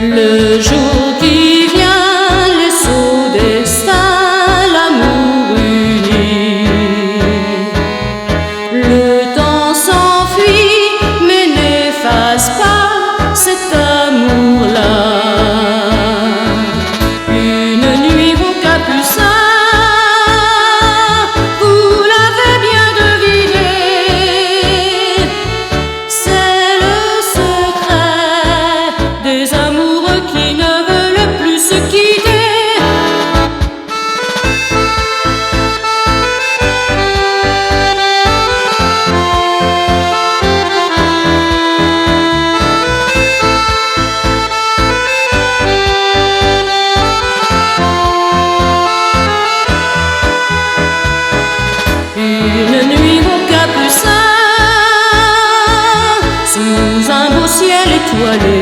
Le jour qui vient, le saut destin, l'amour uni. Le temps s'enfuit, mais n'efface pas cet amour-là. Une nuit au Capucin, vous l'avez bien deviné, c'est le secret des amoureux qui ne veulent plus se quitter. Une nuit au Capucin, sous un beau ciel étoilé,